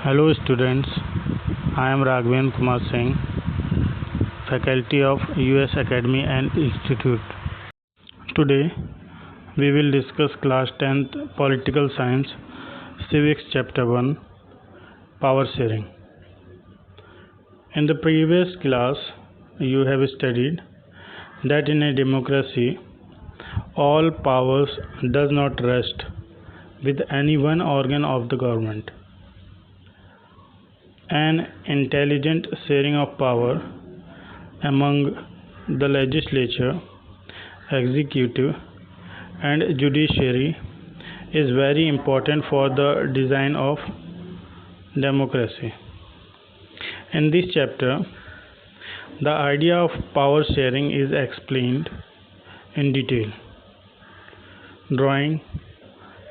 Hello students, I am Raghavendra Kumar Singh, faculty of US Academy and Institute. Today we will discuss class 10th Political Science Civics Chapter 1 Power Sharing. In the previous class you have studied that in a democracy all powers does not rest with any one organ of the government. An intelligent sharing of power among the legislature, executive, and judiciary is very important for the design of democracy. In this chapter, the idea of power sharing is explained in detail, drawing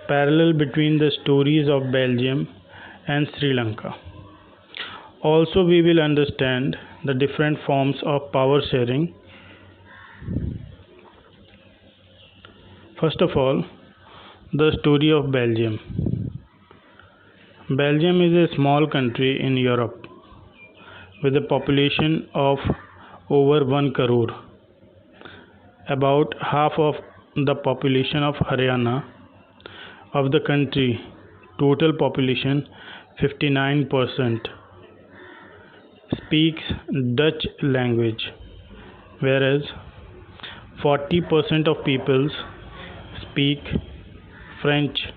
parallel between the stories of Belgium and Sri Lanka. Also, we will understand the different forms of power sharing. First of all, the story of Belgium. Belgium is a small country in Europe with a population of over 1 crore, about half of the population of Haryana. Of the country, total population 59% speaks Dutch language, whereas 40% of peoples speak French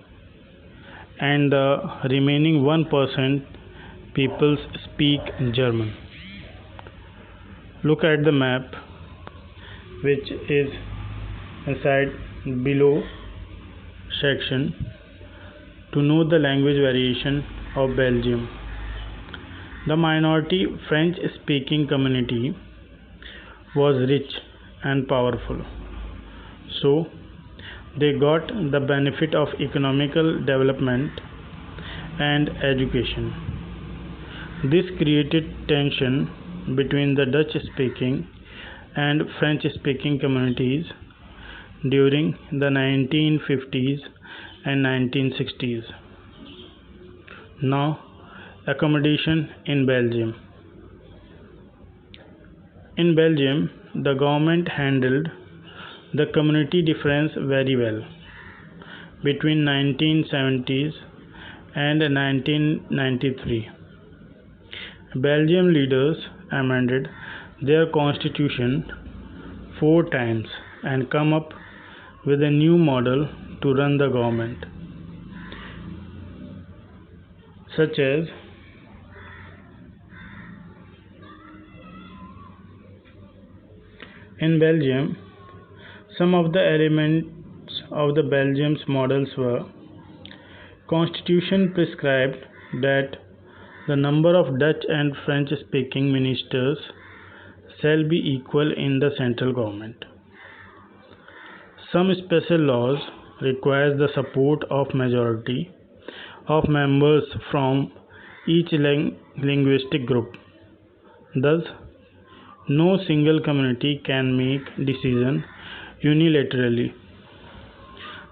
and the remaining 1% peoples speak German. Look at the map which is inside below section to know the language variation of Belgium. The minority French-speaking community was rich and powerful, so they got the benefit of economical development and education. This created tension between the Dutch-speaking and French-speaking communities during the 1950s and 1960s. Now, accommodation in Belgium. In Belgium, the government handled the community difference very well. Between 1970s and 1993, Belgian leaders amended their constitution 4 times and come up with a new model to run the government, such as in Belgium, some of the elements of the Belgium's models were: Constitution prescribed that the number of Dutch and French-speaking ministers shall be equal in the central government. Some special laws require the support of majority of members from each linguistic group. Thus, no single community can make decisions unilaterally.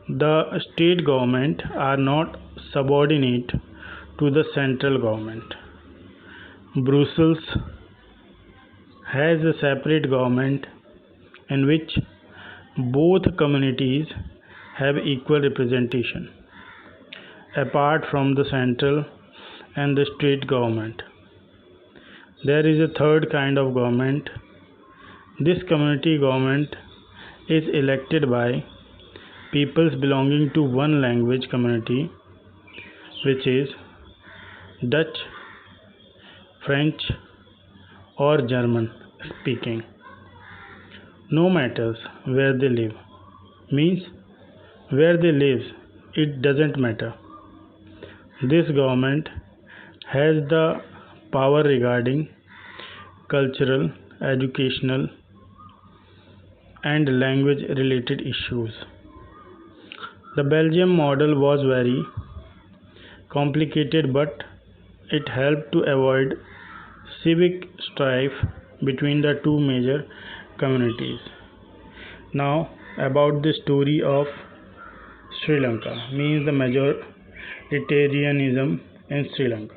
The state government are not subordinate to the central government. Brussels has a separate government in which both communities have equal representation, apart from the central and the state government. There is a third kind of government. This community government is elected by peoples belonging to one language community, which is Dutch, French, or German speaking. No matters where they live. Means where they live, it doesn't matter. This government has the power regarding cultural, educational, and language related issues. The Belgium model was very complicated, but it helped to avoid civic strife between the two major communities. Now, about the story of Sri Lanka, means the majoritarianism in Sri Lanka.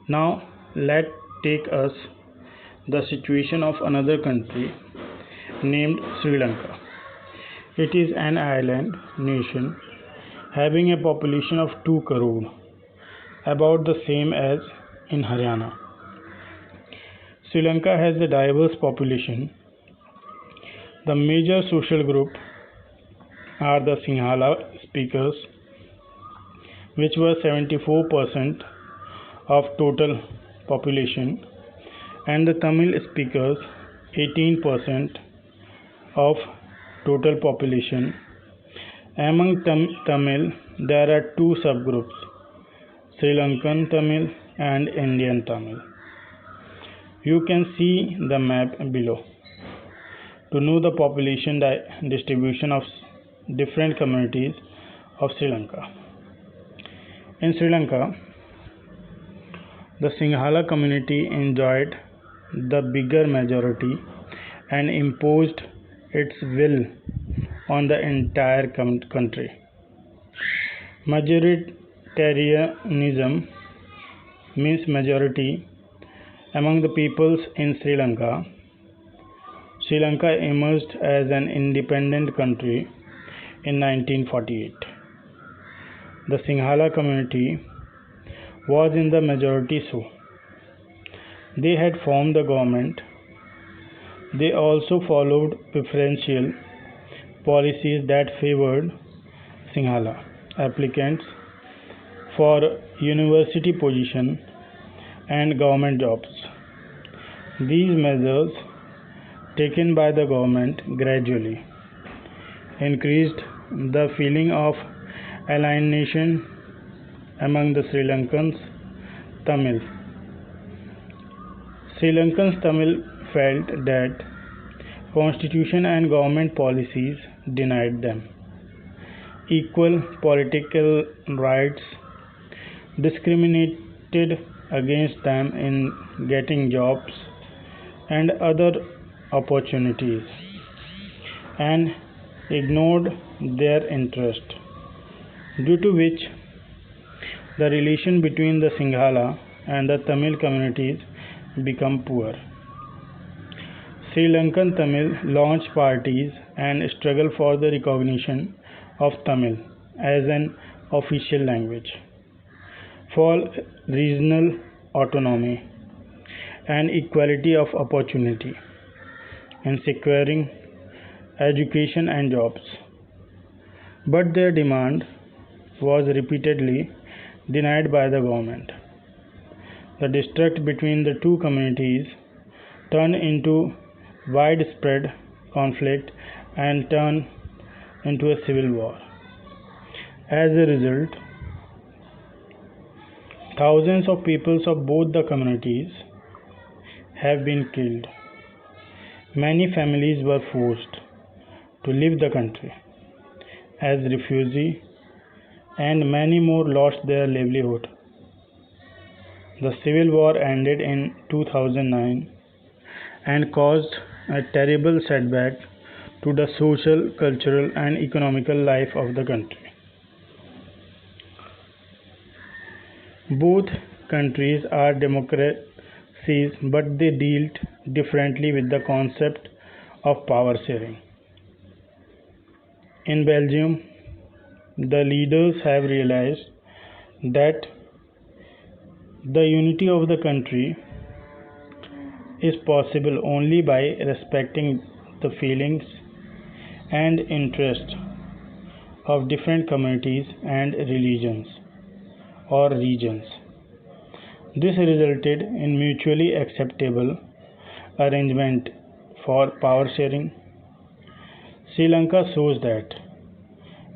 Now let's take us the situation of another country named Sri Lanka. It is an island nation having a population of 2 crore, about the same as in Haryana. Sri Lanka has a diverse population. The major social group are the Sinhala speakers, which were 74% of total population, and the Tamil speakers 18% of total population. Among Tamil, there are two subgroups, Sri Lankan Tamil and Indian Tamil. You can see the map below to know the population distribution of different communities of Sri Lanka. In Sri Lanka, the Sinhala community enjoyed the bigger majority and imposed its will on the entire country. Majoritarianism means majority among the peoples in Sri Lanka. Sri Lanka emerged as an independent country in 1948. The Sinhala community was in the majority, so they had formed the government. They also followed preferential policies that favored Sinhala applicants for university position and government jobs. These measures taken by the government gradually increased the feeling of alienation among the Sri Lankans Tamil. Sri Lankans Tamil felt that constitution and government policies denied them equal political rights, discriminated against them in getting jobs and other opportunities, and ignored their interest, due to which the relation between the Sinhala and the Tamil communities become poor. Sri Lankan Tamil launched parties and struggled for the recognition of Tamil as an official language, for regional autonomy and equality of opportunity in securing education and jobs. But their demand was repeatedly denied by the government. The distrust between the two communities turned into widespread conflict and turned into a civil war. As a result, thousands of peoples of both the communities have been killed. Many families were forced to leave the country as refugees, and many more lost their livelihood. The civil war ended in 2009 and caused a terrible setback to the social, cultural, and economical life of the country. Both countries are democracies, but they dealt differently with the concept of power sharing. In Belgium, the leaders have realized that the unity of the country is possible only by respecting the feelings and interests of different communities and religions or regions. This resulted in mutually acceptable arrangement for power sharing. Sri Lanka shows that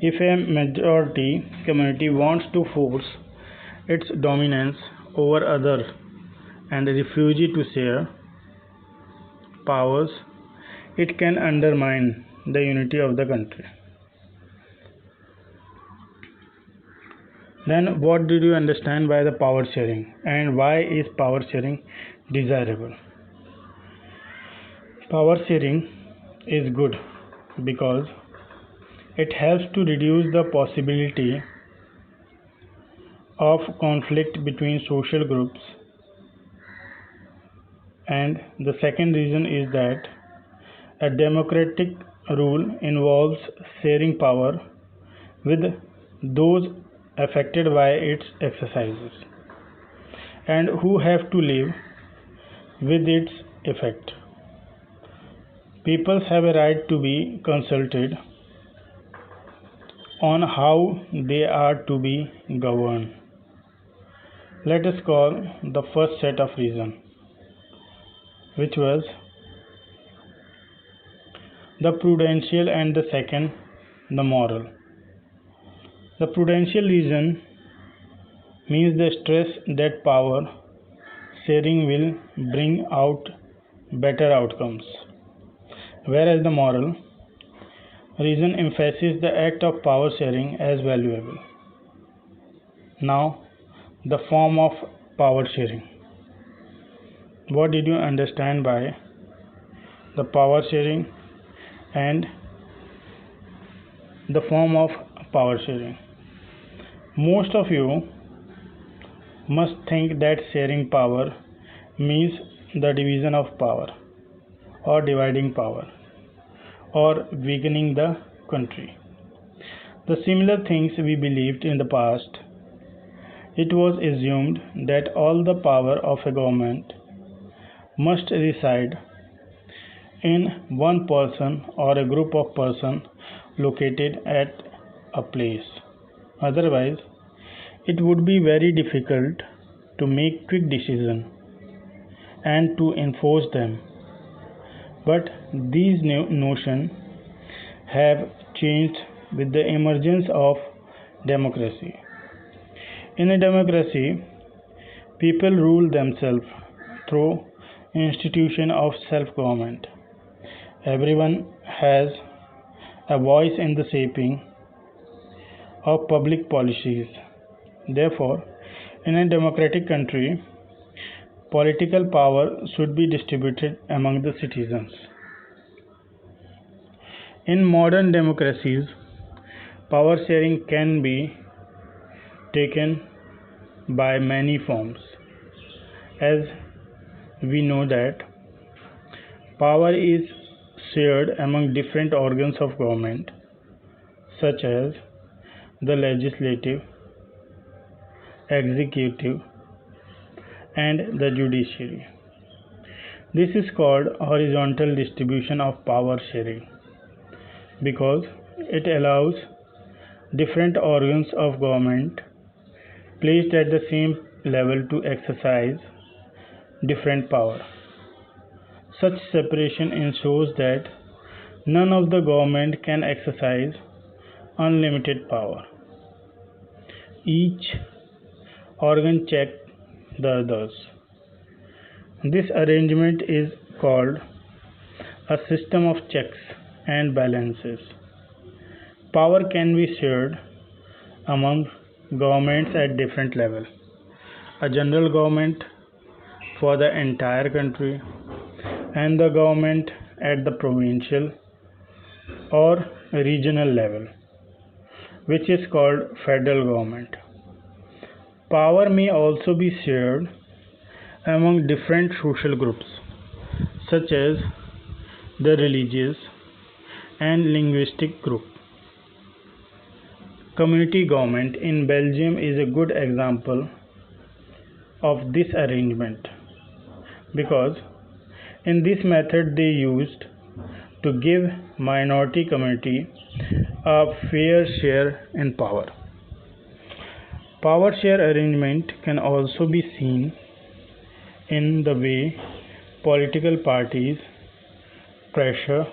if a majority community wants to force its dominance over others and refuse to share powers, it can undermine the unity of the country. Then, what did you understand by the power sharing, and why is power sharing desirable? Power sharing is good because it helps to reduce the possibility of conflict between social groups And the second reason is that a democratic rule involves sharing power with those affected by its exercises and who have to live with its effect. Peoples have a right to be consulted on how they are to be governed. Let us call the first set of reason, which was the prudential, and the second the moral. The prudential reason means the stress that power sharing will bring out better outcomes, whereas the moral reason emphasizes the act of power sharing as valuable. Now, the form of power sharing. What did you understand by the power sharing and the form of power sharing? Most of you must think that sharing power means the division of power or dividing power or weakening the country. The similar things we believed in the past. It was assumed that all the power of a government must reside in one person or a group of persons located at a place. Otherwise, it would be very difficult to make quick decisions and to enforce them. But these notions have changed with the emergence of democracy. In a democracy, people rule themselves through institution of self-government. Everyone has a voice in the shaping of public policies. Therefore, in a democratic country, political power should be distributed among the citizens. In modern democracies, power sharing can be taken by many forms. As we know that power is shared among different organs of government, such as the legislative, executive, and the judiciary. This is called horizontal distribution of power sharing because it allows different organs of government placed at the same level to exercise different power. Such separation ensures that none of the government can exercise unlimited power. Each organ checks the others. This arrangement is called a system of checks and balances. Power can be shared among governments at different levels. A general government for the entire country and the government at the provincial or regional level, which is called federal government. Power may also be shared among different social groups, such as the religious and linguistic group. Community government in Belgium is a good example of this arrangement because in this method they used to give minority community a fair share in power. Power share arrangement can also be seen in the way political parties, pressure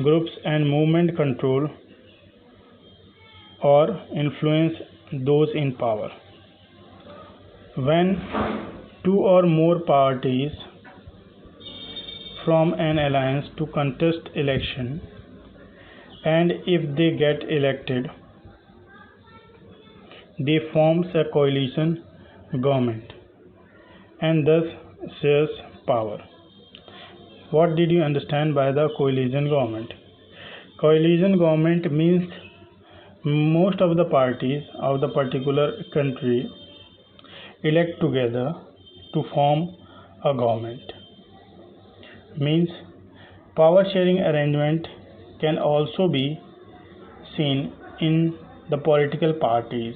groups and movement control or influence those in power. When two or more parties form an alliance to contest election, and if they get elected, they form a coalition government and thus shares power. What did you understand by the coalition government? Coalition government means most of the parties of the particular country elect together to form a government. Means power sharing arrangement can also be seen in the political parties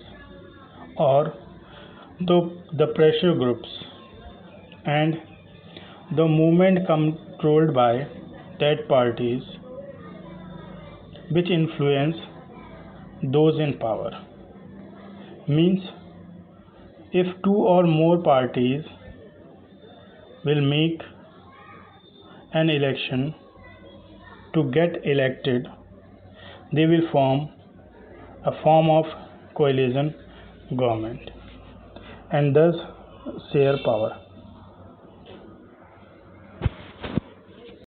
or the pressure groups and the movement controlled by that parties which influence those in power. Means if two or more parties will make an election to get elected, they will form a form of coalition government and thus share power.